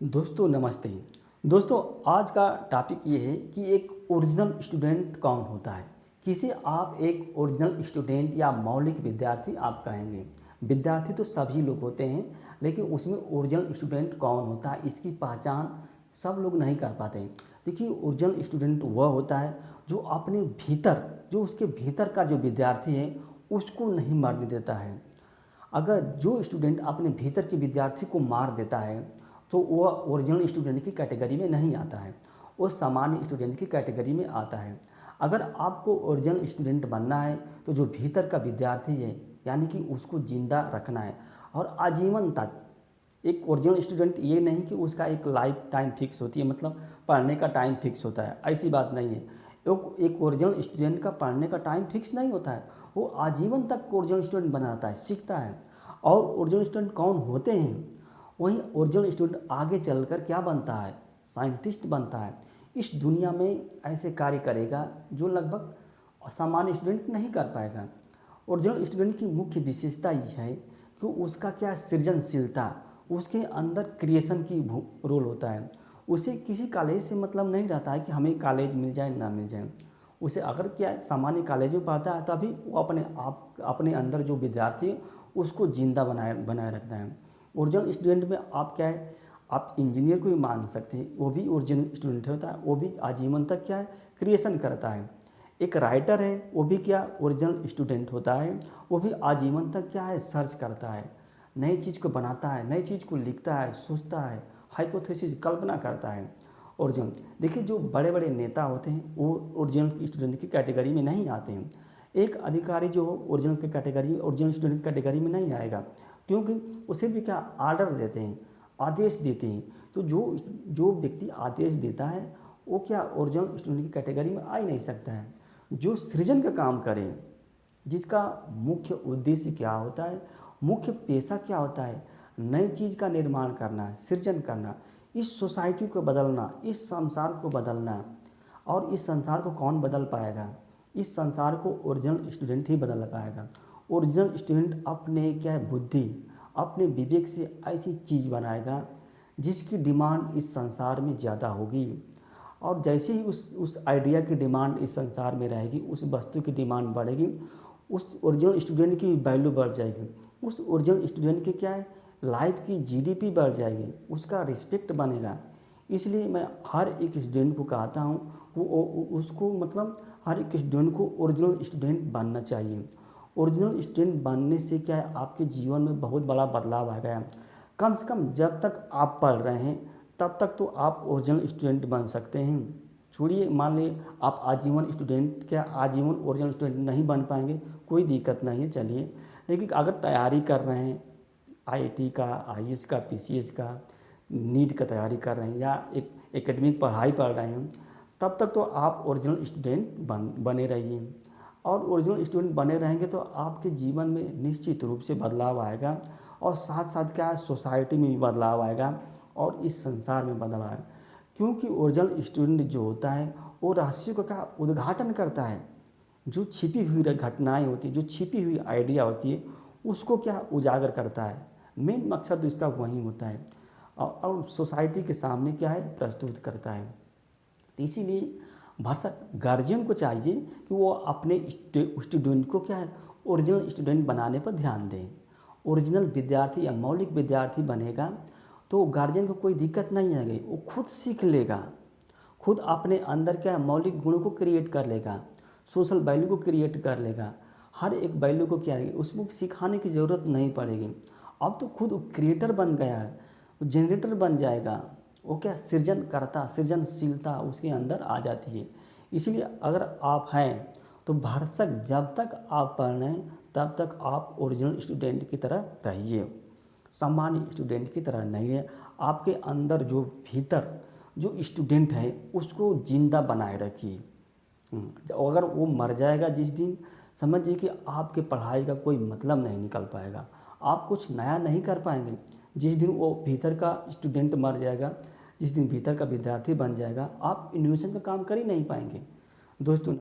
दोस्तों नमस्ते। दोस्तों आज का टॉपिक ये है कि एक ओरिजिनल स्टूडेंट कौन होता है। किसे आप एक ओरिजिनल स्टूडेंट या मौलिक विद्यार्थी आप कहेंगे। विद्यार्थी तो सभी लोग होते हैं, लेकिन उसमें ओरिजिनल स्टूडेंट कौन होता है इसकी पहचान सब लोग नहीं कर पाते हैं। देखिए, ओरिजिनल स्टूडेंट वह होता है जो अपने भीतर, जो उसके भीतर का जो विद्यार्थी है उसको नहीं मरने देता है। अगर जो स्टूडेंट अपने भीतर के विद्यार्थी को मार देता है तो वह ओरिजिनल स्टूडेंट की कैटेगरी में नहीं आता है, वो सामान्य स्टूडेंट की कैटेगरी में आता है। अगर आपको ओरिजिनल स्टूडेंट बनना है तो जो भीतर का विद्यार्थी है यानी कि उसको ज़िंदा रखना है और आजीवन तक। एक ओरिजिनल स्टूडेंट ये नहीं कि उसका एक लाइफ टाइम फिक्स होती है, मतलब पढ़ने का टाइम फिक्स होता है, ऐसी बात नहीं है। एक ओरिजिनल स्टूडेंट का पढ़ने का टाइम फिक्स नहीं होता है, वो आजीवन तक ओरिजिनल स्टूडेंट बनाता है, सीखता है। और ओरिजिनल स्टूडेंट कौन होते हैं, वहीं ओरिजिनल स्टूडेंट आगे चलकर क्या बनता है, साइंटिस्ट बनता है। इस दुनिया में ऐसे कार्य करेगा जो लगभग सामान्य स्टूडेंट नहीं कर पाएगा। ओरिजिनल स्टूडेंट की मुख्य विशेषता ये है कि उसका क्या सृजनशीलता, उसके अंदर क्रिएशन की रोल होता है। उसे किसी कॉलेज से मतलब नहीं रहता है कि हमें कॉलेज मिल जाए ना मिल जाए। उसे अगर क्या सामान्य कॉलेज में पढ़ता है तभी वो अपने अंदर जो विद्यार्थी है उसको जिंदा बनाए रखता है। ओरिजिनल स्टूडेंट में आप क्या है, आप इंजीनियर को भी मान सकते हैं, वो भी ओरिजिनल स्टूडेंट होता है, वो भी आजीवन तक क्या है क्रिएशन करता है। एक राइटर है, वो भी क्या ओरिजिनल स्टूडेंट होता है, वो भी आजीवन तक क्या है सर्च करता है, नई चीज़ को बनाता है, नई चीज़ को लिखता है, सोचता है, हाइपोथेसिस कल्पना करता है। ओरिजिनल देखिए, जो बड़े बड़े नेता होते हैं वो ओरिजिनल स्टूडेंट की कैटेगरी में नहीं आते हैं। एक अधिकारी जो ओरिजिनल स्टूडेंट कैटेगरी में नहीं आएगा, क्योंकि उसे भी क्या आर्डर देते हैं, आदेश देते हैं। तो जो जो व्यक्ति आदेश देता है वो क्या ओरिजिनल स्टूडेंट की कैटेगरी में आ ही नहीं सकता है। जो सृजन का काम करे, जिसका मुख्य उद्देश्य क्या होता है, मुख्य पेशा क्या होता है, नई चीज़ का निर्माण करना, सृजन करना, इस सोसाइटी को बदलना, इस संसार को बदलना। और इस संसार को कौन बदल पाएगा, इस संसार को ओरिजिनल स्टूडेंट ही बदल पाएगा। ओरिजिनल स्टूडेंट अपने क्या बुद्धि, अपने विवेक से ऐसी चीज़ बनाएगा जिसकी डिमांड इस संसार में ज़्यादा होगी। और जैसे ही उस आइडिया की डिमांड इस संसार में रहेगी, उस वस्तु की डिमांड बढ़ेगी, उस ओरिजिनल स्टूडेंट की वैल्यू बढ़ जाएगी। उस ओरिजिनल स्टूडेंट की क्या है लाइफ की जीडीपी बढ़ जाएगी, उसका रिस्पेक्ट बनेगा। इसलिए मैं हर एक स्टूडेंट को कहता हूँ वो उसको मतलब हर एक स्टूडेंट को ओरिजिनल स्टूडेंट बनना चाहिए। ओरिजिनल स्टूडेंट बनने से क्या है आपके जीवन में बहुत बड़ा बदलाव आ गया। कम से कम जब तक आप पढ़ रहे हैं तब तक तो आप ओरिजिनल स्टूडेंट बन सकते हैं। छोड़िए, मान लीजिए आप आजीवन स्टूडेंट, क्या आजीवन ओरिजिनल स्टूडेंट नहीं बन पाएंगे, कोई दिक्कत नहीं है, चलिए। लेकिन अगर तैयारी कर रहे हैं आईआईटी का, आईएएस का, पीसीएस का, नीट का तैयारी कर रहे हैं या एक एकेडमिक पढ़ाई पढ़ रहे हैं, तब तक तो आप ओरिजिनल स्टूडेंट बने रहिए। और ओरिजिनल स्टूडेंट बने रहेंगे तो आपके जीवन में निश्चित रूप से बदलाव आएगा, और साथ साथ क्या है सोसाइटी में भी बदलाव आएगा और इस संसार में बदलाव आएगा। क्योंकि ओरिजिनल स्टूडेंट जो होता है वो रहस्यों का उद्घाटन करता है। जो छिपी हुई घटनाएं होती है, जो छिपी हुई आइडिया होती है, उसको क्या उजागर करता है। मेन मकसद इसका वही होता है और सोसाइटी के सामने क्या है प्रस्तुत करता है। तो इसीलिए भरसक गार्जियन को चाहिए कि वो अपने स्टूडेंट को क्या है ओरिजिनल स्टूडेंट बनाने पर ध्यान दें। ओरिजिनल विद्यार्थी या मौलिक विद्यार्थी बनेगा तो गार्जियन को कोई दिक्कत नहीं आएगी, वो खुद सीख लेगा, खुद अपने अंदर क्या मौलिक गुणों को क्रिएट कर लेगा, सोशल वैल्यू को क्रिएट कर लेगा। हर एक वैल्यू को क्या है उसको सिखाने की ज़रूरत नहीं पड़ेगी। अब तो खुद क्रिएटर बन गया है, जनरेटर बन जाएगा, वो क्या सृजनशीलता उसके अंदर आ जाती है। इसलिए अगर आप हैं तो भरसक जब तक आप पढ़ रहे हैं तब तक आप ओरिजिनल स्टूडेंट की तरह रहिए, सामान्य स्टूडेंट की तरह नहीं है। आपके अंदर जो भीतर जो स्टूडेंट है उसको जिंदा बनाए रखिए। अगर वो मर जाएगा जिस दिन, समझिए कि आपके पढ़ाई का कोई मतलब नहीं निकल पाएगा, आप कुछ नया नहीं कर पाएंगे। जिस दिन वो भीतर का स्टूडेंट मर जाएगा, जिस दिन भीतर का विद्यार्थी बन जाएगा, आप इनोवेशन का काम कर ही नहीं पाएंगे। दोस्तों